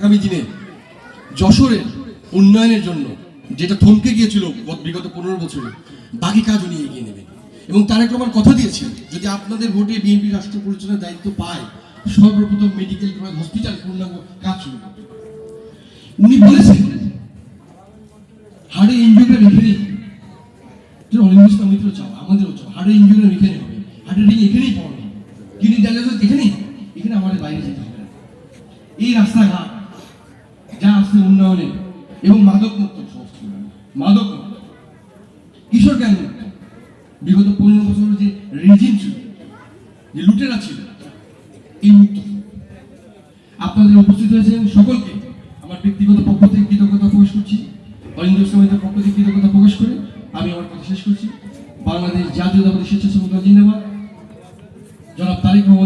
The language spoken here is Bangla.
আগামী দিনে যশোরের উন্নয়নের জন্য যেটা থমকে গিয়েছিল বিগত 15 বছরে, বাকি কাজ উনি এগিয়ে নেবেন। এবং তারেক রহমান কথা দিয়েছেন, যদি আপনাদের ভোটে বিএনপি রাষ্ট্র পরিচালনার দায়িত্ব পায়, সর্বপ্রথম মেডিকেল কলেজ হসপিটাল পূর্ণাঙ্গ কাজ শুরু করবে। উনি বলেছেন হাড়ে এনজিওগ্রাম এখানেই, অলিম্পিক মিত্র চাও, আমাদেরও চাও, হাড়ে এনজিওগ্রাম এখানে হবে, হার্টের রিং এখানেই পড়ানো হবে, কিডনি ডায়ালিসিস এখানেই, এখানে আমাদের বাইরে যেতে হবে না। এই রাস্তাঘাট যা আছে উন্নয়নে এবং মাদক মুক্ত মাদক মুক্ত, কিশোর গ্যাং মুক্ত, বিগত 15 বছরের যে রেজিম ছিল, যে লুটেরা ছিল, এই মুক্ত। আপনাদের উপস্থিত হয়েছেন সকলকে আমার ব্যক্তিগত পক্ষ থেকে কৃতজ্ঞতা প্রকাশ করছি। অলিন্দ ইসলামের পক্ষ থেকে কৃতজ্ঞতা প্রকাশ করে আমি আমার কথা শেষ করছি। বাংলাদেশ জাতীয়তাবাদী স্বেচ্ছাসেবক দল জিন্দাবাদ। জনাব তারেক রহমান